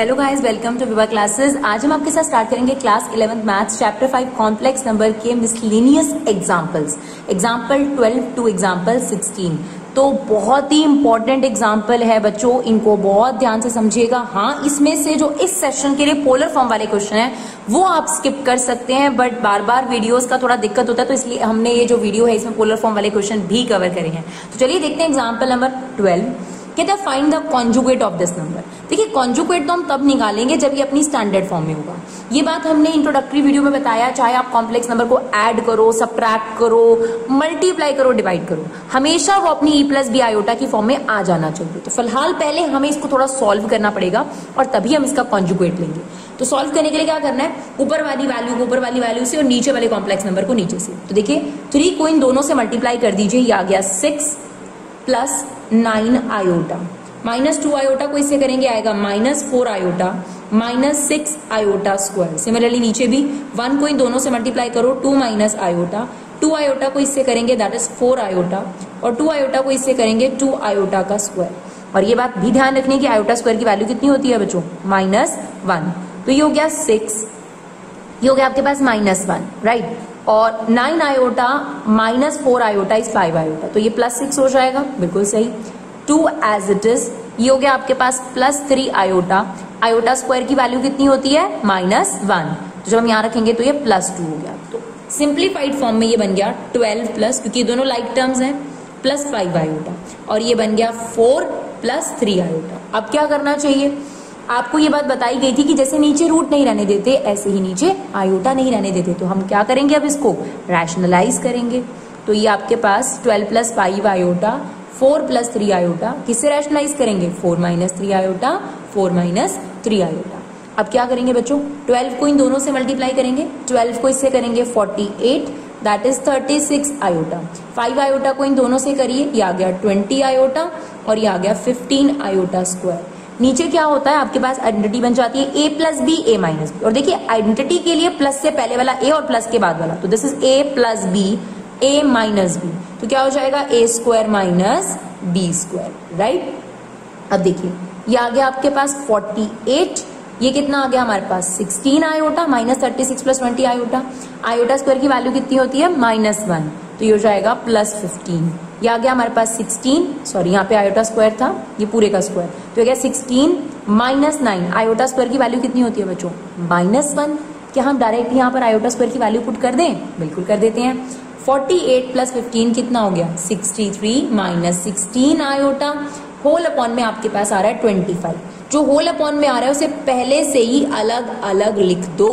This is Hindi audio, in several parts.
Hello guys, welcome to Viva classes. आज हम आपके साथ स्टार्ट करेंगे class 11th maths chapter 5 complex number के miscellaneous examples, example 12 to example 16। तो बहुत ही इंपॉर्टेंट एग्जांपल है बच्चों, इनको बहुत ध्यान से समझिएगा। हाँ, इसमें से जो इस सेशन के लिए पोलर फॉर्म वाले क्वेश्चन है वो आप स्किप कर सकते हैं, बट बार बार वीडियोस का थोड़ा दिक्कत होता है, तो इसलिए हमने ये जो वीडियो है इसमें पोलर फॉर्म वाले क्वेश्चन भी कवर करे हैं। तो चलिए देखते हैं एग्जाम्पल नंबर 12। कहते हैं find the conjugate of this number. देखिए, कॉन्जुगेट तो हम तब निकालेंगे जब ये अपनी स्टैंडर्ड फॉर्म में होगा। ये बात हमने इंट्रोडक्टरी वीडियो में बताया, चाहे आप कॉम्प्लेक्स नंबर को ऐड करो, सबट्रैक्ट करो, मल्टीप्लाई करो, डिवाइड करो, हमेशा वो अपनी ई प्लस बी आयोटा की फॉर्म में आ जाना चाहिए। तो फिलहाल पहले हमें इसको थोड़ा सॉल्व करना पड़ेगा और तभी हम इसका कॉन्जुगेट लेंगे। तो सॉल्व करने के लिए क्या करना है, ऊपर वाली वैल्यू को ऊपर वाली वैल्यू से और नीचे वाले कॉम्प्लेक्स नंबर को नीचे से। तो देखिए 3 को इन दोनों से मल्टीप्लाई कर दीजिए, ये आ गया 6 प्लस 9 आयोटा, -2 आयोटा को इससे करेंगे आएगा -4 आयोटा, -6 आयोटा स्क्वायर। सिमिलरली नीचे भी 1 को इन दोनों से मल्टीप्लाई करो, 2 माइनस आयोटा, 2 आयोटा को इससे करेंगे दैट इज 4 आयोटा, और 2 आयोटा को इससे करेंगे 2 आयोटा का स्क्वायर। और ये बात भी ध्यान रखनी है कि आयोटा स्क्वायर की वैल्यू कितनी होती है बच्चों, -1। तो ये हो गया 6, ये हो गया आपके पास -1, राइट। और 9 आयोटा -4 आयोटा इज 5 आयोटा, तो ये +6 हो जाएगा, बिल्कुल सही। 2 एज इट इज, ये हो गया आपके पास +3 आयोटा, आयोटा स्क्वायर की वैल्यू कितनी होती है, -1, तो जब हम यहाँ रखेंगे तो ये +2 हो गया। तो सिंप्लीफाइड फॉर्म में ये बन गया 12 प्लस, क्योंकि ये दोनों लाइक टर्म्स हैं, +5 आयोटा, और ये बन गया 4 + 3 आयोटा। अब क्या करना चाहिए, आपको ये बात बताई गई थी कि जैसे नीचे रूट नहीं रहने देते ऐसे ही नीचे आयोटा नहीं रहने देते। तो हम क्या करेंगे, अब इसको रैशनलाइज करेंगे। तो ये आपके पास 12 + 5 आयोटा, 4 + 3 आयोटा, किससे रैशनलाइज करेंगे, 4 - 3 आयोटा, 4 - 3 आयोटा। अब क्या करेंगे बच्चों, 12 को इन दोनों से मल्टीप्लाई करेंगे, 12 को इससे करेंगे 48, दैट इज 36 आयोटा। 5 आयोटा को इन दोनों से करिए, ये आ गया 20 आयोटा, और ये आ गया 15 आयोटा स्क्वायर। नीचे क्या होता है, आपके पास आइडेंटिटी बन जाती है a + b a - b। और देखिए आइडेंटिटी के लिए प्लस से पहले वाला a और प्लस के बाद वाला, तो this is a + b a - b, तो क्या हो जाएगा a² - b², राइट। अब देखिए ये आ गया आपके पास 48, ये कितना आ गया हमारे पास 16 आयोटा, -36 + 20 आयोटा, आयोटा स्क्वायर की वैल्यू कितनी होती है, -1, तो ये हो जाएगा +15। ये आ गया हमारे पास 16, सॉरी यहाँ पे आयोटा स्क्वायर था, ये पूरे का स्क्वायर, तो ये गया 16 - 9, आयोटा स्क्वायर की वैल्यू कितनी होती है बच्चों, -1। क्या हम डायरेक्ट यहाँ पर आयोटा स्क्वायर की वैल्यू पुट कर दें, बिल्कुल कर देते हैं। 48 + 15 कितना हो गया, 63 - 16 आयोटा, होल अपॉन में आपके पास आ रहा है 25। जो होल अपॉन में आ रहा है उसे पहले से ही अलग अलग लिख दो,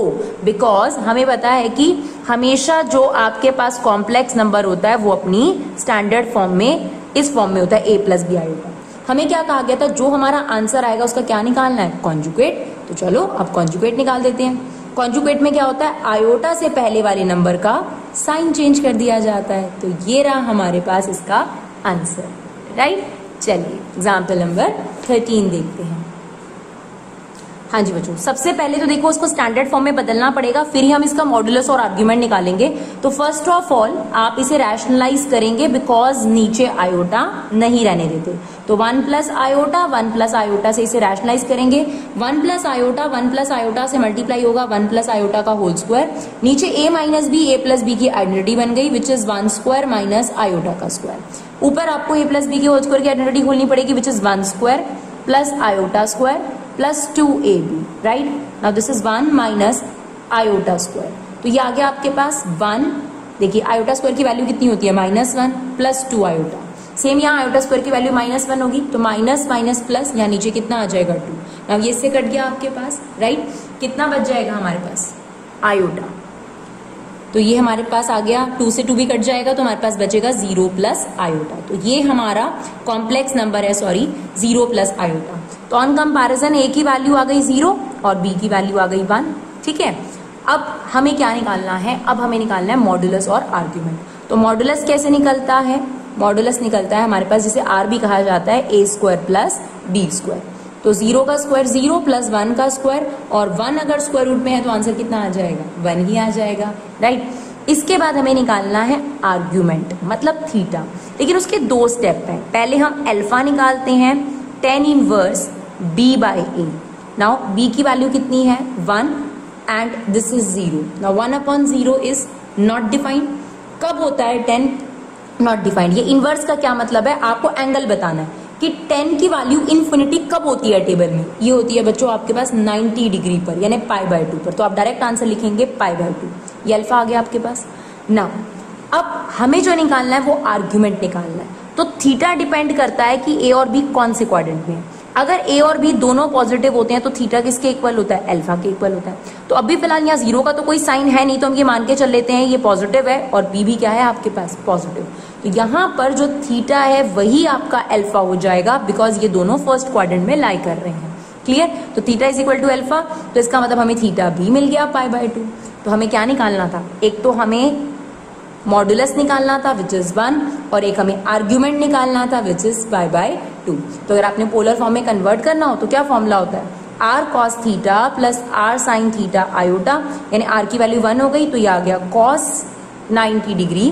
बिकॉज हमें पता है कि हमेशा जो आपके पास कॉम्प्लेक्स नंबर होता है वो अपनी स्टैंडर्ड फॉर्म में, इस फॉर्म में होता है a + b आयोटा। हमें क्या कहा गया था, जो हमारा आंसर आएगा उसका क्या निकालना है, कॉन्जुगेट। तो चलो अब कॉन्जुगेट निकाल देते हैं। कॉन्जुगेट में क्या होता है, आयोटा से पहले वाले नंबर का साइन चेंज कर दिया जाता है। तो ये रहा हमारे पास इसका आंसर, राइट। चलिए एग्जाम्पल नंबर 13 देखते हैं। हाँ जी बच्चों, सबसे पहले तो देखो उसको स्टैंडर्ड फॉर्म में बदलना पड़ेगा, फिर ही हम इसका मॉड्यूलस और आर्ग्यूमेंट निकालेंगे। तो फर्स्ट ऑफ ऑल आप इसे रैशनलाइज करेंगे, बिकॉज नीचे आयोटा नहीं रहने देते। तो 1 + आयोटा, 1 + आयोटा से इसे रैशनलाइज करेंगे। 1 + आयोटा, 1 + आयोटा से मल्टीप्लाई होगा 1 + आयोटा का होल स्क्वायर। नीचे a - b, a + b की आइडेंटिटी बन गई, विच इज 1² - आयोटा का स्क्वायर। ऊपर आपको a + b के होल स्क्वायर की आइडेंटिटी खोलनी पड़ेगी, which is 1² + iota square + 2ab, right. Now this is 1 - iota square. तो ये आ गया आपके पास 1। देखिए आयोटा स्क्वायर की वैल्यू कितनी होती है, -1 + 2 आयोटा। सेम यहाँ आयोटा स्क्वायर की वैल्यू -1 होगी, तो माइनस माइनस प्लस, यहाँ नीचे कितना आ जाएगा 2। नाउ ये इससे कट गया आपके पास, राइट। कितना बच जाएगा हमारे पास, आयोटा। तो ये हमारे पास आ गया, 2 से 2 भी कट जाएगा, तो हमारे पास बचेगा 0 + आयोटा। तो ये हमारा कॉम्प्लेक्स नंबर है, सॉरी 0 + आयोटा। तो ऑन कंपैरिजन a की वैल्यू आ गई 0 और b की वैल्यू आ गई 1, ठीक है। अब हमें क्या निकालना है, अब हमें निकालना है मॉडुलस और आर्ग्यूमेंट। तो मॉडुलस कैसे निकलता है, मॉडुलस निकलता है हमारे पास, जिसे r भी कहा जाता है, a² + b²। तो 0 का स्क्वायर 0 + 1 का स्क्वायर, और 1 अगर स्क्वायर रूट में है तो आंसर कितना आ जाएगा, 1 ही आ जाएगा, राइट। इसके बाद हमें निकालना है आर्ग्यूमेंट, मतलब थीटा। लेकिन उसके 2 स्टेप हैं। पहले हम अल्फा निकालते हैं, tan 1 b/a। नाउ b की वैल्यू कितनी है 1 and this is 0. Now 1/0 is not defined. कब होता है 10 नॉट डिफाइंड? ये इनवर्स का क्या मतलब है, आपको एंगल बताना है कि 10 की वैल्यू इन्फिनिटी कब होती है टेबल में. ये होती है बच्चों आपके पास 90 डिग्री पर, यानी π/2 पर. तो आप डायरेक्ट आंसर लिखेंगे π/2. ये अल्फा आ गया आपके पास. नाउ अब हमें जो निकालना है वो आर्ग्यूमेंट निकालना है. तो थीटा डिपेंड करता है कि ए और बी कौन से क्वाड्रेंट में है. अगर ए और बी दोनों पॉजिटिव होते हैं तो थीटा किसके इक्वल होता है, अल्फा के इक्वल होता है. तो अभी फिलहाल यहाँ 0 का तो कोई साइन है नहीं, तो हम ये मान के चल लेते हैं ये पॉजिटिव है और बी भी क्या है आपके पास पॉजिटिव. तो यहाँ पर जो थीटा है वही आपका अल्फा हो जाएगा, बिकॉज ये दोनों फर्स्ट क्वाड्रेंट में लाई कर रहे हैं. क्लियर? तो theta is equal to alpha, तो इसका मतलब हमें थीटा भी मिल गया π/2. तो हमें क्या निकालना था, एक तो हमें मॉडुलस निकालना था विच इज 1 और एक हमें आर्ग्यूमेंट निकालना था विच इज π/2. तो अगर आपने पोलर फॉर्म में कन्वर्ट करना हो तो क्या फॉर्मूला होता है, r cos theta plus r sin theta iota, यानी r की वैल्यू 1 हो गई तो ये आ गया cos 90 degree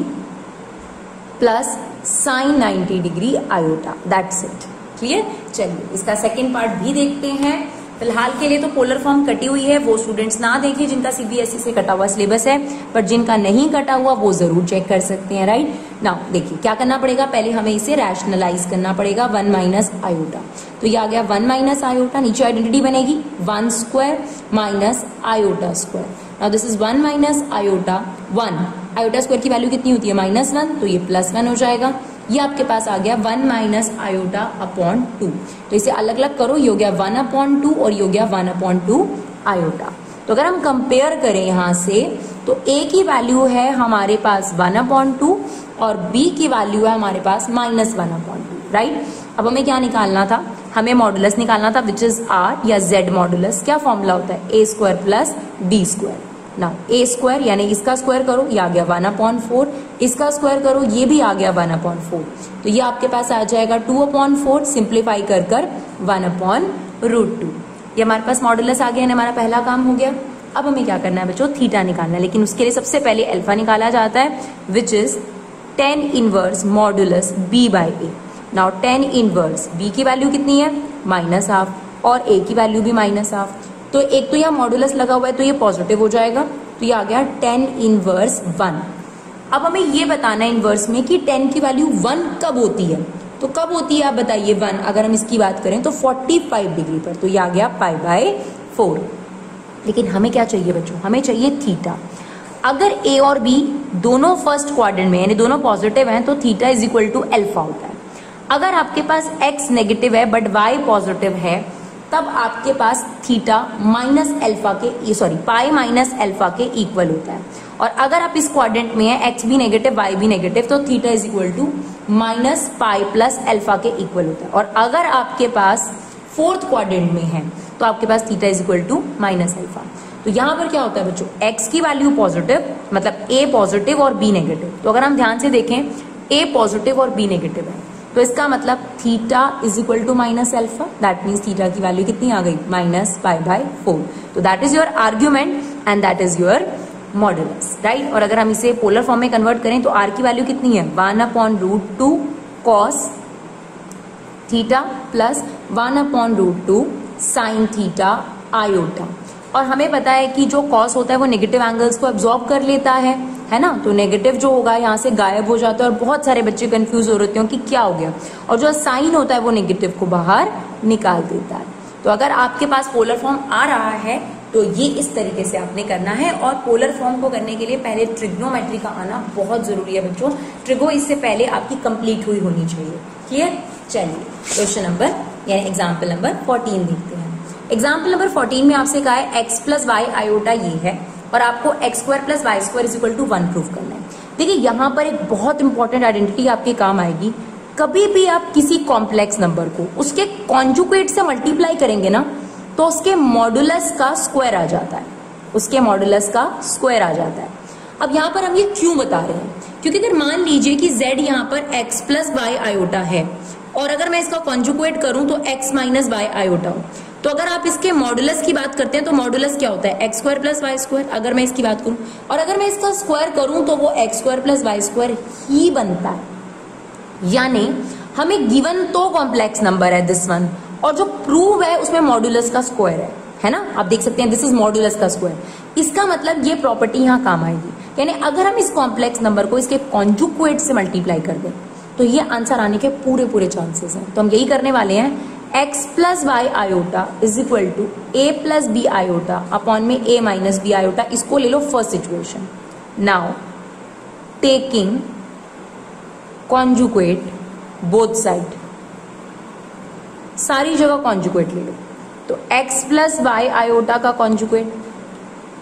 plus sin 90 degree iota. That's it. Clear? चलिए इसका सेकेंड पार्ट भी देखते हैं. फिलहाल के लिए तो पोलर फॉर्म कटी हुई है, वो स्टूडेंट्स ना देखें जिनका सीबीएसई से कटा हुआ सिलेबस है, पर जिनका नहीं कटा हुआ वो जरूर चेक कर सकते हैं. राइट नाउ देखिए क्या करना पड़ेगा, पहले हमें इसे रैशनलाइज करना पड़ेगा. 1 माइनस आयोटा, तो ये आ गया 1 माइनस आयोटा. नीचे आइडेंटिटी बनेगी 1 square minus iota square. Now this is 1 minus iota 1. Iota square की वैल्यू कितनी होती है -1, तो ये +1 हो जाएगा. ये आपके पास आ गया 1 माइनस आयोटा अपॉन 2. तो इसे अलग अलग करो, ये हो गया 1/2 और ये हो गया 1/2 आयोटा. तो अगर हम कंपेयर करें यहां से तो a की वैल्यू है हमारे पास 1/2 और b की वैल्यू है हमारे पास -1/2. राइट? अब हमें क्या निकालना था, हमें मॉडुलस निकालना था विच इज r या z मॉडुलस. क्या फॉर्मूला होता है, a square plus b square. Now a square यानी इसका स्क्वायर करो, ये आ गया 1/4. इसका स्क्वायर करो, ये भी आ गया 1/4. तो ये आपके पास आ जाएगा 2/4. सिंप्लीफाई कर 1/√2. ये हमारे पास मॉडुलस आ गया, हमारा पहला काम हो गया. अब हमें क्या करना है बच्चों, थीटा निकालना है. लेकिन उसके लिए सबसे पहले अल्फा निकाला जाता है which is 10 inverse modulus b/a. Now 10 inverse b की वैल्यू कितनी है -1/2 और a की वैल्यू भी -1/2. तो एक तो यहाँ मॉडुलस लगा हुआ है तो ये पॉजिटिव हो जाएगा, तो ये आ गया 10 इनवर्स 1. अब हमें ये बताना है इनवर्स में कि 10 की वैल्यू 1 कब होती है. तो कब होती है आप बताइए 1, अगर हम इसकी बात करें तो 45 डिग्री पर. तो ये आ गया π/4. लेकिन हमें क्या चाहिए बच्चों, हमें चाहिए थीटा. अगर a और b दोनों फर्स्ट क्वाड्रेंट में यानी दोनों पॉजिटिव हैं तो theta is equal to alpha होता है. अगर आपके पास x नेगेटिव है बट y पॉजिटिव है तब आपके पास थीटा माइनस अल्फा के पाई माइनस अल्फा के इक्वल होता है. और अगर आप इस क्वाड्रेंट में है x भी नेगेटिव y भी नेगेटिव तो theta is equal to minus pi plus alpha के इक्वल होता है. और अगर आपके पास फोर्थ क्वाड्रेंट में है तो आपके पास theta is equal to minus alpha. तो यहाँ पर क्या होता है बच्चों, x की वैल्यू पॉजिटिव मतलब a पॉजिटिव और b नेगेटिव. तो अगर हम ध्यान से देखें a पॉजिटिव और b नेगेटिव है तो इसका मतलब theta is equal to minus alpha. That means theta की वैल्यू कितनी आ गई -π/4. तो that is your argument and that is your modulus. Right? और अगर हम इसे पोलर फॉर्म में कन्वर्ट करें तो r की वैल्यू कितनी है 1/√2 cos theta plus 1/√2 sin theta iota. और हमें पता है कि जो कॉस होता है वो नेगेटिव एंगल्स को एब्जॉर्ब कर लेता है ना. तो नेगेटिव जो होगा यहाँ से गायब हो जाता है और बहुत सारे बच्चे कंफ्यूज हो रहे हो कि क्या हो गया. और जो साइन होता है वो नेगेटिव को बाहर निकाल देता है. तो अगर आपके पास पोलर फॉर्म आ रहा है तो ये इस तरीके से आपने करना है. और पोलर फॉर्म को करने के लिए पहले ट्रिग्नोमेट्री का आना बहुत जरूरी है बच्चों. ट्रिगो इससे पहले आपकी कंप्लीट हुई होनी चाहिए. क्लियर? चलिए क्वेश्चन नंबर यानी एग्जाम्पल नंबर 14 देखते हैं. एग्जाम्पल नंबर 14 में आपसे कहा है x प्लस वाई आयोटा ये है और आपको x square plus Y square is equal to 1 prove करना है. देखिए यहाँ पर एक बहुत इंपॉर्टेंट आइडेंटिटी आपके काम आएगी. कभी भी आप किसी कॉम्प्लेक्स नंबर को उसके कॉन्जुगेट से मल्टीप्लाई करेंगे ना तो उसके मॉडुलस का स्क्वायर आ जाता है. उसके मॉडुलस का स्क्वायर आ जाता है. अब यहाँ पर हम ये क्यों बता रहे हैं, क्योंकि अगर मान लीजिए कि z यहाँ पर x प्लस वाई आयोटा है और अगर मैं इसका कॉन्जुगेट करूं तो x माइनस वाई आयोटा हो, तो अगर आप इसके मॉडुलस की बात करते हैं तो मॉडुलस क्या होता है x square plus Y square. अगर मैं इसकी बात करूं और अगर मैं इसका स्क्वायर करूं तो वो x square plus Y square ही बनता है. यानी हमें गिवन तो कॉम्प्लेक्स नंबर है दिस वन और जो प्रूव है उसमें मॉड्यूलस का स्क्वायर है ना, आप देख सकते हैं दिस इज मॉड्यूलस का स्क्वायर। इसका मतलब ये प्रॉपर्टी यहाँ काम आएगी, यानी अगर हम इस कॉम्प्लेक्स नंबर को इसके कॉन्जुगेट से मल्टीप्लाई कर दें तो ये आंसर आने के पूरे पूरे चांसेस हैं। तो हम यही करने वाले हैं, x plus Y iota is equal to a plus B iota upon में a माइनस बी आयोटा। इसको ले लो first situation. Now taking conjugate both side, सारी जगह कॉन्जुगेट ले लो। तो x प्लस वाई आयोटा का conjugate,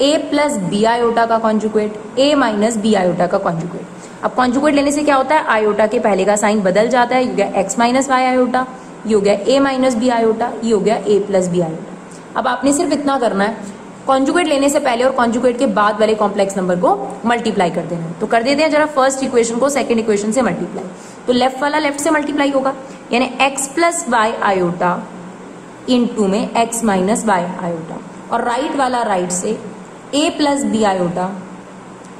a plus B iota का conjugate, a minus B iota का कॉन्जुगेट। अब कॉन्जुगेट लेने से क्या होता है, आयोटा के पहले का साइन बदल जाता है, ये हो गया x माइनस वाई आयोटा, ये हो गया a माइनस बी आयोटा, ये हो गया a प्लस बी आयोटा। अब आपने सिर्फ इतना करना है, कॉन्जुगेट लेने से पहले और कॉन्जुगेट के बाद वाले कॉम्प्लेक्स नंबर को मल्टीप्लाई कर देना है। तो कर देते हैं जरा फर्स्ट इक्वेशन को सेकंड इक्वेशन से मल्टीप्लाई। तो लेफ्ट वाला लेफ्ट से मल्टीप्लाई होगा, यानी x plus Y iota into में x माइनस वाई आयोटा, और राइट वाला राइट से a plus B iota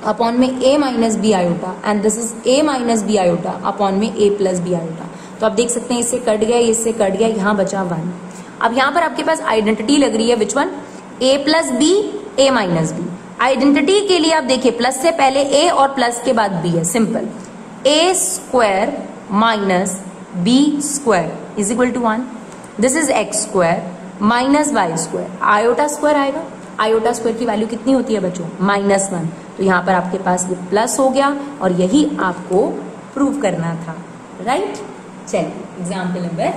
upon में a minus B iota, and this is a minus B iota upon में a प्लस बी आयोटा। तो आप देख सकते हैं इससे कट गया, इससे कट गया, यहाँ बचा 1। अब यहाँ पर आपके पास आइडेंटिटी लग रही है, which one, a plus B, a minus B. Identity के लिए आप देखिए प्लस से पहले a और प्लस के बाद b है, simple. a square minus b square is equal to 1। This is x square minus Y square, iota square आएगा, आयोटा स्क्वायर की वैल्यू कितनी होती है बच्चों, -1। तो यहाँ पर आपके पास ये प्लस हो गया और यही आपको प्रूव करना था, राइट। चलिए एग्जाम्पल नंबर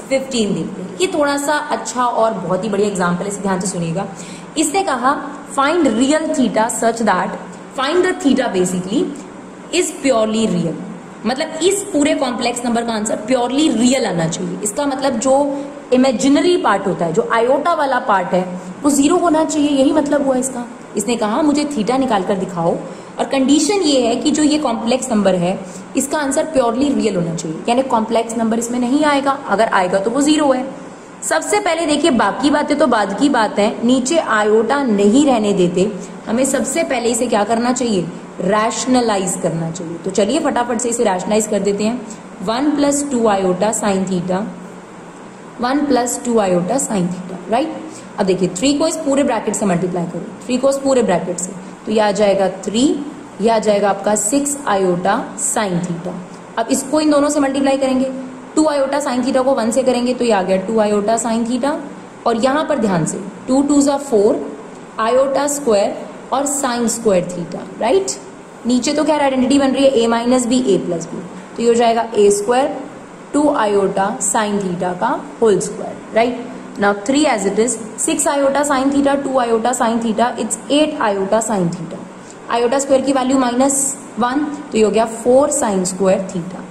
15 देखते हैं। ये थोड़ा सा अच्छा और बहुत ही बढ़िया एग्जाम्पल है, इसे ध्यान से सुनिएगा। इसने कहा find real theta such that, find the theta basically is purely real, मतलब इस पूरे कॉम्प्लेक्स नंबर का आंसर प्योरली रियल आना चाहिए। इसका मतलब जो इमेजिनरी पार्ट होता है, जो आयोटा वाला पार्ट है, वो 0 होना चाहिए, यही मतलब हुआ इसका। इसने कहा मुझे थीटा निकाल कर दिखाओ, और कंडीशन ये है कि जो ये कॉम्प्लेक्स नंबर है इसका आंसर प्योरली रियल होना चाहिए, यानी कॉम्प्लेक्स नंबर इसमें नहीं आएगा, अगर आएगा तो वो 0 है। सबसे पहले देखिए, बाकी बातें तो बाद की बात है, नीचे आयोटा नहीं रहने देते, हमें सबसे पहले इसे क्या करना चाहिए, रैशनलाइज करना चाहिए। तो चलिए फटाफट से इसे रैशनलाइज कर देते हैं। 1 plus 2 iota sine theta, 1 plus 2 iota sine theta, right. अब देखिए 3 को इस पूरे ब्रैकेट से मल्टीप्लाई करो, 3 को इस पूरे ब्रैकेट से, तो यह आ जाएगा 3, यह आ जाएगा आपका 6 आयोटा साइन थीटा। अब इसको इन दोनों से मल्टीप्लाई करेंगे, 2 आयोटा साइन थीटा को 1 से करेंगे तो ये आ गया 2 आयोटा साइन थीटा, और यहां पर ध्यान से 2 2 जा 4 आयोटा स्क्वायर और साइन स्क्वायर थीटा, राइट। नीचे तो खैर आइडेंटिटी बन रही है a minus b, a plus b, तो ये हो जाएगा a square 2 iota sine theta का whole square, right. Now 3 as it is, 6 iota sine theta, 2 iota sine theta, it's 8 iota sine theta. Iota square की वैल्यू -1, तो ये हो गया 4 sine square theta,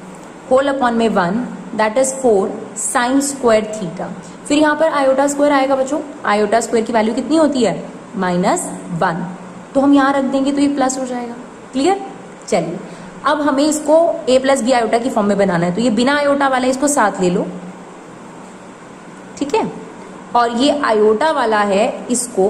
whole upon में 1, that is 4 sine square theta. फिर यहाँ पर आयोटा स्क्वायर आएगा बच्चों, आयोटा स्क्वायर की वैल्यू कितनी होती है, -1, तो हम यहाँ रख देंगे तो ये प्लस हो जाएगा, क्लियर। चलिए अब हमें इसको a प्लस बी आयोटा की फॉर्म में बनाना है, तो ये बिना आयोटा वाला इसको साथ ले लो, ठीक है, और ये आयोटा वाला है इसको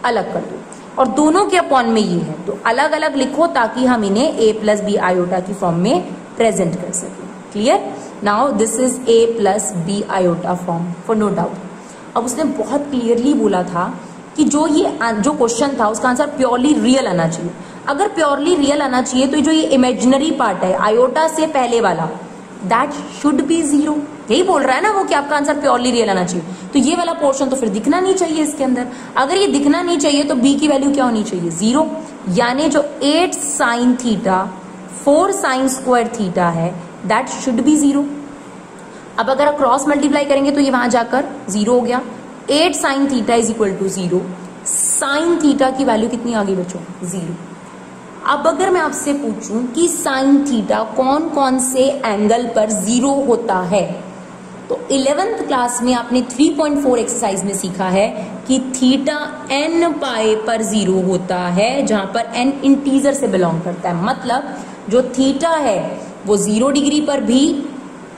अलग कर दो, और दोनों के अपॉन में ये है, तो अलग अलग लिखो ताकि हम इन्हें a प्लस बी आयोटा की फॉर्म में प्रेजेंट कर सकें, clear. Now this is a plus B iota form for no doubt. अब उसने बहुत क्लियरली बोला था कि जो क्वेश्चन था उसका आंसर प्योरली रियल आना चाहिए। अगर प्योरली रियल आना चाहिए तो जो ये इमेजिनरी पार्ट है आयोटा से पहले वाला, दैट शुड बी 0, यही बोल रहा है ना वो कि आपका आंसर प्योरली रियल आना चाहिए। तो ये वाला पोर्शन तो फिर दिखना नहीं चाहिए इसके अंदर। अगर ये दिखना नहीं चाहिए तो b की वैल्यू क्या होनी चाहिए, 0, यानी जो 8 sine theta 4 sine square theta है दैट शुड बी 0। अब अगर आप क्रॉस मल्टीप्लाई करेंगे तो ये वहां जाकर 0 हो गया, 8 sine theta is equal to 0, sine theta की वैल्यू कितनी आ गई बच्चों, 0। अब अगर मैं आपसे पूछूं कि साइन थीटा कौन कौन से एंगल पर 0 होता है, तो 11th क्लास में आपने 3.4 एक्सरसाइज में सीखा है कि थीटा n पाए पर 0 होता है, जहां पर n इंटीजर से बिलोंग करता है। मतलब जो थीटा है वो 0 डिग्री पर भी,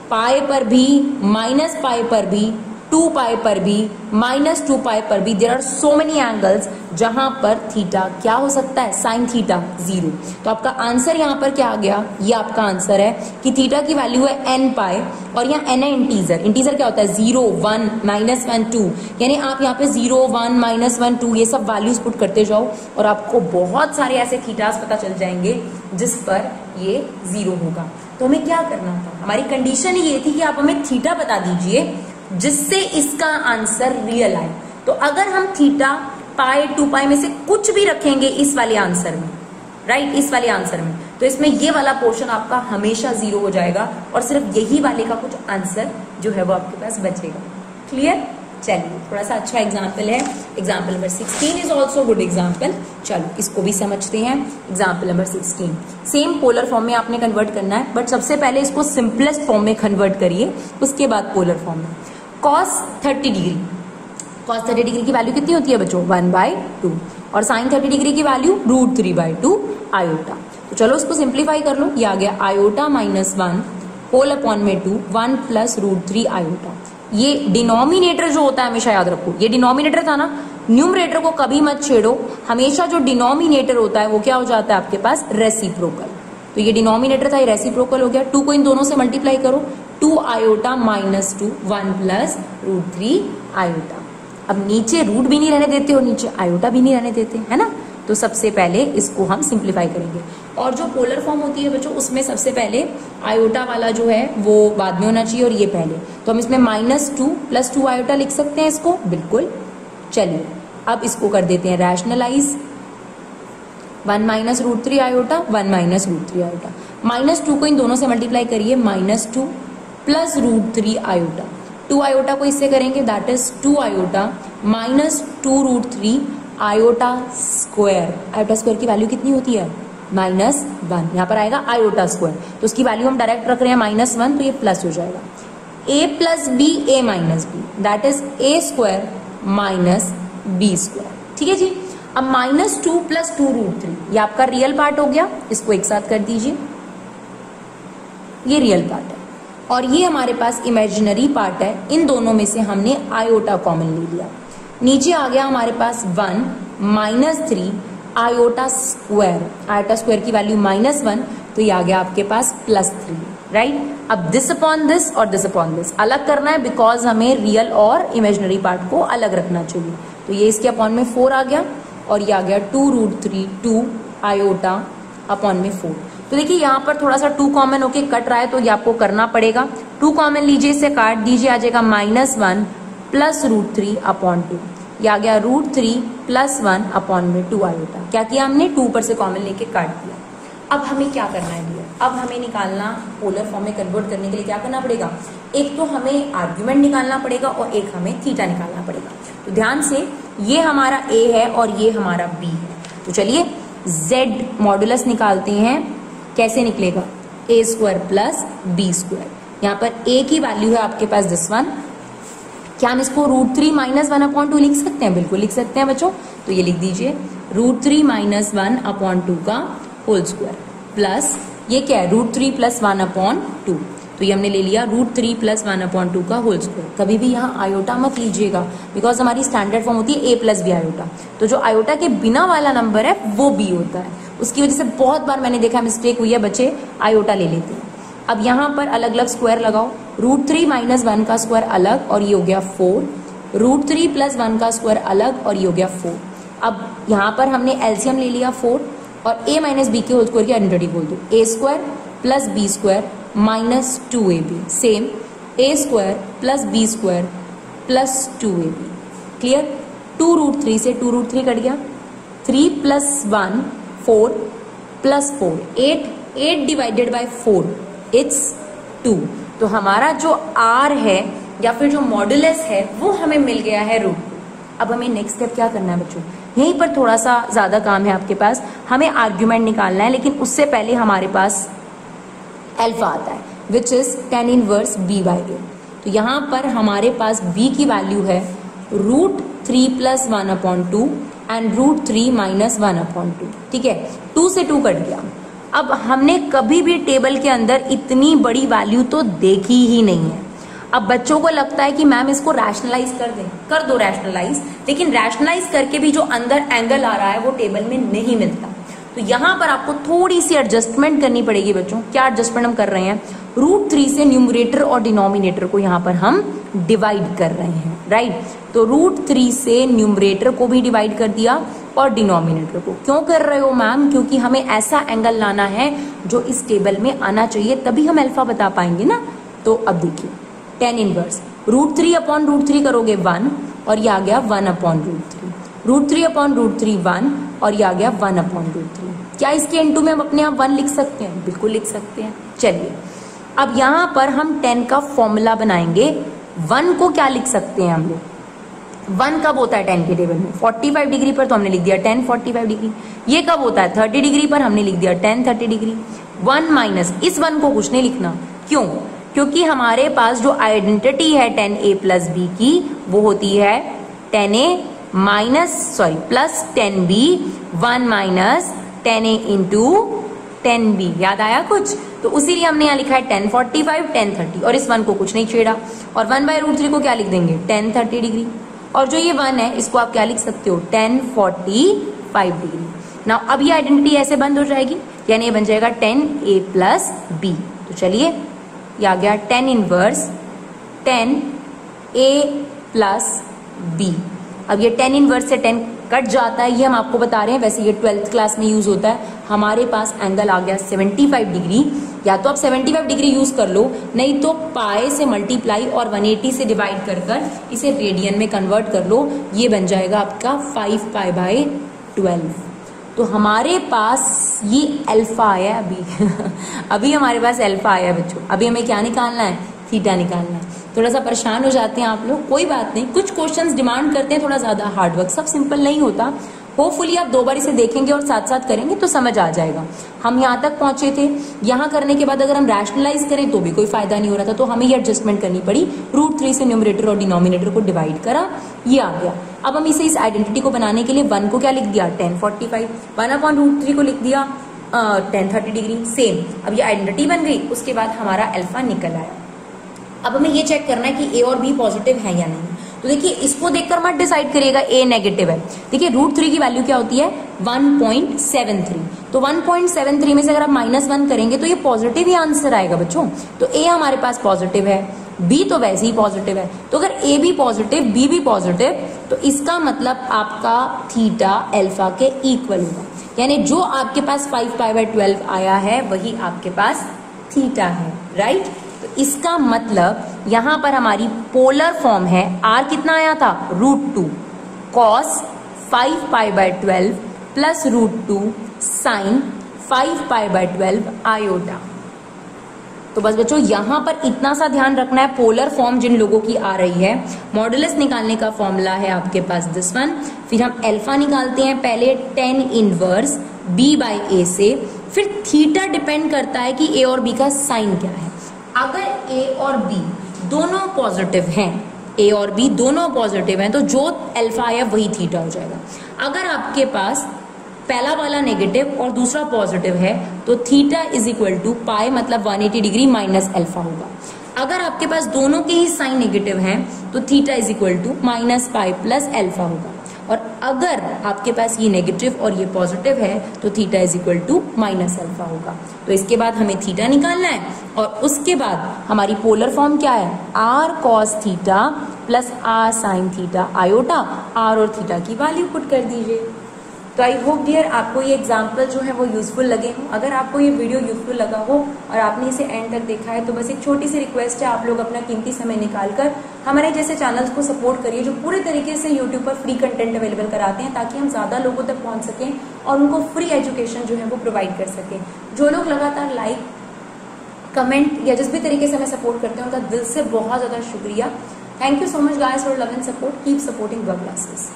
पाए पर भी, माइनस पाए पर भी 2 पाई पर भी, -2 पाई पर भी, there are so many angles जहां पर थीटा क्या हो सकता है, साइन थीटा 0। तो आपका आंसर यहाँ पर क्या आ गया, ये आपका आंसर है कि थीटा की वैल्यू है n पाई और यहाँ n है इंटीजर। इंटीजर क्या होता है, 0, 1, -1, 2, यानी आप यहाँ पे 0, 1, -1, 2 ये सब वैल्यूज पुट करते जाओ और आपको बहुत सारे ऐसे थीटास पता चल जाएंगे जिस पर ये 0 होगा। तो हमें क्या करना था, हमारी कंडीशन ये थी कि आप हमें थीटा बता दीजिए जिससे इसका आंसर रियल आए। तो अगर हम थीटा पाई 2 पाई में से कुछ भी रखेंगे इस वाले आंसर में, राइट, इस वाले आंसर में, तो इसमें ये वाला पोर्शन आपका हमेशा 0 हो जाएगा और सिर्फ यही वाले का कुछ आंसर जो है वो आपके पास बचेगा। क्लियर? चलिए, थोड़ा सा अच्छा एग्जाम्पल है, example number 16 is also good example. चलो इसको भी समझते हैं। Example number 16 same polar form में आपने कन्वर्ट करना है, बट सबसे पहले इसको सिंपलेस्ट फॉर्म में कन्वर्ट करिए, उसके बाद पोलर फॉर्म में। cos 30 डिग्री, cos 30 डिग्री की वैल्यू कितनी होती है बच्चों, 1/2, और sin 30 डिग्री की वैल्यू √3/2 आयोटा। तो चलो इसको सिंप्लीफाई कर लो, ये आ गया आयोटा -1 होल अपॉन में 2, 1 + √3 आयोटा। ये डिनोमिनेटर जो होता है हमेशा याद रखो, ये डिनोमिनेटर था ना, न्यूमरेटर को कभी मत छेड़ो, हमेशा जो डिनोमिनेटर होता है वो क्या हो जाता है आपके पास, रेसिप्रोकल। तो ये डिनोमिनेटर था, ये रेसिप्रोकल हो गया। 2 को इन दोनों से मल्टीप्लाई करो, 2 आयोटा -2, 1 + √3 आयोटा। अब नीचे रूट भी नहीं रहने देते और नीचे आयोटा भी नहीं रहने देते, है ना। तो सबसे पहले इसको हम सिंप्लीफाई करेंगे, और जो पोलर फॉर्म होती है बच्चों उसमें सबसे पहले आयोटा वाला जो है वो बाद में होना चाहिए और ये पहले। तो हम इसमें -2 + 2 आयोटा लिख सकते हैं इसको, बिल्कुल। चलिए अब इसको कर देते हैं रैशनलाइज, 1 - √3 आयोटा, 1 - √3 आयोटा। -2 को इन दोनों से मल्टीप्लाई करिए, -2 + √3 आयोटा। 2 आयोटा को इससे करेंगे, that is 2 iota -2 √3 iota square. Iota square की वैल्यू कितनी होती है, -1। यहाँ पर आएगा आयोटा स्क्वायर, तो उसकी वैल्यू हम डायरेक्ट रख रहे हैं -1, तो ये प्लस हो जाएगा। a + b, a - b, that is a² - b²। ठीक है जी। अब -2 + 2 √3 ये आपका रियल पार्ट हो गया, इसको एक साथ कर दीजिए, ये रियल पार्ट है, और ये हमारे पास इमेजिनरी पार्ट है। इन दोनों में से हमने आयोटा कॉमन ले लिया, नीचे आ गया हमारे पास 1 - 3 आयोटा स्क्वायर। आयोटा स्क्वायर की वैल्यू -1, तो ये आ गया आपके पास +3, राइट। अब दिस अपॉन दिस और दिस अपॉन दिस अलग करना है, बिकॉज हमें रियल और इमेजिनरी पार्ट को अलग रखना चाहिए। तो ये इसके अपॉन में 4 आ गया, और ये आ गया 2 √3 2 आयोटा अपॉन में 4। तो देखिए यहाँ पर थोड़ा सा 2 कॉमन होके कट रहा है, तो ये आपको करना पड़ेगा। 2 कॉमन लीजिए, इसे काट दीजिए, आ जाएगा -1 + √3 अपॉन 2। ये आ गया √3 + 1 अपॉन में 2 आयोटा। क्या किया हमने, 2 ऊपर से कॉमन लेके काट दिया। अब हमें क्या करना है भैया, अब हमें निकालना, पोलर फॉर्म में कन्वर्ट करने के लिए क्या करना पड़ेगा, एक तो हमें आर्ग्यूमेंट निकालना पड़ेगा और एक हमें थीटा निकालना पड़ेगा। तो ध्यान से, ये हमारा a है और ये हमारा b है। तो चलिए z मॉडुलस निकालते हैं। कैसे निकलेगा, a² + b²। यहाँ पर a की वैल्यू है आपके पास दिस वन। क्या हम इसको √3 - 1/2 लिख सकते हैं, बिल्कुल लिख सकते हैं बच्चों। तो ये लिख दीजिए √3 - 1/2 का होल स्क्वायर, प्लस ये क्या है, √3 + 1/2। तो ये हमने ले लिया √3 + 1/2 का होल स्क्वायर। कभी भी यहाँ आयोटा मत लीजिएगा, बिकॉज हमारी स्टैंडर्ड फॉर्म होती है a + b आयोटा। तो जो आयोटा के बिना वाला नंबर है वो b होता है, उसकी वजह से बहुत बार मैंने देखा मिस्टेक हुई है, बच्चे आयोटा ले लेते हैं। अब यहाँ पर अलग अलग स्क्वायर लगाओ, √3 - 1 का स्क्वायर अलग और ये हो गया 4, √3 + 1 का स्क्वायर अलग और ये हो गया 4। अब यहाँ पर हमने एलसीएम ले लिया 4, और a - b के होल स्क्वायर की आइडेंटिटी बोल दो, a² + b² - 2ab। Same a² + b² + 2ab। Clear. 2 √3 से 2 √3 कट गया, 3 + 1 4 + 4 8, 8 डिवाइडेड बाय 4 इट्स 2। तो हमारा जो r है या फिर जो मॉडुलस है वो हमें मिल गया है √2। अब हमें नेक्स्ट स्टेप क्या करना है बच्चों, यहीं पर थोड़ा सा ज्यादा काम है आपके पास, हमें आर्ग्यूमेंट निकालना है, लेकिन उससे पहले हमारे पास अल्फा आता है which is tan inverse b/a। तो यहाँ पर हमारे पास b की वैल्यू है √3 + 1/2 एंड √3 - 1/2। ठीक है, 2 से 2 कट गया। अब हमने कभी भी टेबल के अंदर इतनी बड़ी वैल्यू तो देखी ही नहीं है। अब बच्चों को लगता है कि मैम इसको रैशनलाइज कर दें, कर दो रैशनलाइज, लेकिन रैशनलाइज करके भी जो अंदर एंगल आ रहा है वो टेबल में नहीं मिलता। तो यहां पर आपको थोड़ी सी एडजस्टमेंट करनी पड़ेगी बच्चों। क्या एडजस्टमेंट हम कर रहे हैं, √3 से न्यूमरेटर और डिनोमिनेटर को यहां पर हम डिवाइड कर रहे हैं, राइट। तो √3 से न्यूमरेटर को भी डिवाइड कर दिया और डिनोमिनेटर को। क्यों कर रहे हो मैम, क्योंकि हमें ऐसा एंगल लाना है जो इस टेबल में आना चाहिए, तभी हम अल्फा बता पाएंगे ना। तो अब देखिए tan इनवर्स √3 अपॉन √3 करोगे 1 और ये आ गया 1 अपॉन √3, √3 अपॉन √3 1 और ये आ गया 1 अपॉन √3। क्या इसके इनटू में हम अपने आप 1 लिख सकते हैं, बिल्कुल लिख सकते हैं। चलिए अब यहां पर हम 10 का फॉर्मूला बनाएंगे। 1 को क्या लिख सकते हैं हम लोग, 1 कब होता है 10 के टेबल में, 45 डिग्री पर, तो हमने लिख दिया 10 45 डिग्री। ये कब होता है 30 डिग्री पर, हमने लिख दिया 10 30 डिग्री। 1 माइनस इस 1 को कुछ नहीं लिखना, क्यों, क्योंकि हमारे पास जो आइडेंटिटी है 10a प्लस b की वो होती है 10a plus 10b 1 minus 10a into 10b। याद आया कुछ, तो उसीलिए हमने यहाँ लिखा है 10 45 10 30 और इस 1 को कुछ नहीं छेड़ा। और 1/√3 को क्या लिख देंगे 10 30 डिग्री, और जो ये 1 है इसको आप क्या लिख सकते हो 10 45 डिग्री। ना अब ये आइडेंटिटी ऐसे बंद हो जाएगी, यानी ये बन जाएगा 10a प्लस b। तो चलिए ये आ गया 10 इनवर्स 10a प्लस b। अब ये 10 इनवर्स से 10 कट जाता है, ये हम आपको बता रहे हैं, वैसे ये 12th क्लास में यूज होता है। हमारे पास एंगल आ गया 75 डिग्री, या तो आप 75 डिग्री यूज कर लो, नहीं तो पाई से मल्टीप्लाई और 180 से डिवाइड कर कर इसे रेडियन में कन्वर्ट कर लो, ये बन जाएगा आपका 5π/12। तो हमारे पास ये अल्फा आया अभी अभी हमारे पास अल्फा आया बच्चों। अभी हमें क्या निकालना है, थीटा निकालना है। थोड़ा सा परेशान हो जाते हैं आप लोग, कोई बात नहीं, कुछ क्वेश्चंस डिमांड करते हैं थोड़ा ज्यादा हार्डवर्क, सब सिंपल नहीं होता। होपफुली आप 2 बार इसे देखेंगे और साथ साथ करेंगे तो समझ आ जाएगा। हम यहाँ तक पहुंचे थे, यहाँ करने के बाद अगर हम रैशनलाइज करें तो भी कोई फायदा नहीं हो रहा था, तो हमें ये एडजस्टमेंट करनी पड़ी। √3 से न्यूमरेटर और डिनोमिनेटर को डिवाइड करा, ये आ गया। अब हम इसे इस आइडेंटिटी को बनाने के लिए 1 को क्या लिख दिया 10 45, 1 अपॉन √3 को लिख दिया 10 30 डिग्री, सेम। अब ये आइडेंटिटी बन गई, उसके बाद हमारा अल्फा निकल आया। अब हमें ये चेक करना है कि ए और बी पॉजिटिव है या नहीं। तो देखिए इसको देखकर मत डिसाइड करिएगा ए नेगेटिव है। देखिए √3 की वैल्यू क्या होती है 1.73, तो 1.73 में से अगर आप -1 करेंगे तो ये पॉजिटिव ही आंसर आएगा बच्चों। तो ए हमारे पास पॉजिटिव है, बी तो वैसे ही पॉजिटिव है। तो अगर ए भी पॉजिटिव बी भी पॉजिटिव, तो इसका मतलब आपका थीटा अल्फा के इक्वल होगा, यानी जो आपके पास 5π/12 आया है वही आपके पास थीटा है, राइट। तो इसका मतलब यहां पर हमारी पोलर फॉर्म है, आर कितना आया था √2 cos 5π/12 प्लस √2 sin 5π/12 आयोटा। तो बस बच्चों यहां पर इतना सा ध्यान रखना है, पोलर फॉर्म जिन लोगों की आ रही है, मॉडुलस निकालने का फॉर्मूला है आपके पास दिस वन। फिर हम अल्फा निकालते हैं पहले 10 इनवर्स b/a से, फिर थीटा डिपेंड करता है कि a और b का साइन क्या है। अगर a और b दोनों पॉजिटिव हैं, a और b दोनों पॉजिटिव हैं, तो जो अल्फा आया वही थीटा हो जाएगा। अगर आपके पास पहला वाला नेगेटिव और दूसरा पॉजिटिव है तो थीटा इज इक्वल टू पाई मतलब 180 डिग्री माइनस अल्फा होगा। अगर आपके पास दोनों के ही साइन नेगेटिव हैं तो theta is equal to minus pi plus alpha होगा। और अगर आपके पास ये नेगेटिव और ये पॉजिटिव है तो theta is equal to minus alpha होगा। तो इसके बाद हमें थीटा निकालना है और उसके बाद हमारी पोलर फॉर्म क्या है, R cos theta plus R sine theta iota. R और थीटा की वैल्यू पुट कर दीजिए। तो आई होप डियर आपको ये एग्जाम्पल जो है वो यूजफुल लगे हो। अगर आपको ये वीडियो यूजफुल लगा हो और आपने इसे एंड तक देखा है तो बस एक छोटी सी रिक्वेस्ट है, आप लोग अपना कीमती समय निकालकर हमारे जैसे चैनल्स को सपोर्ट करिए जो पूरे तरीके से यूट्यूब पर फ्री कंटेंट अवेलेबल कराते हैं, ताकि हम ज्यादा लोगों तक पहुंच सकें और उनको फ्री एजुकेशन जो है वो प्रोवाइड कर सकें। जो लोग लगातार लाइक कमेंट या जिस भी तरीके से हमें सपोर्ट करते हैं उनका दिल से बहुत ज्यादा शुक्रिया। Thank you so much guys for love and support. Keep supporting the classes.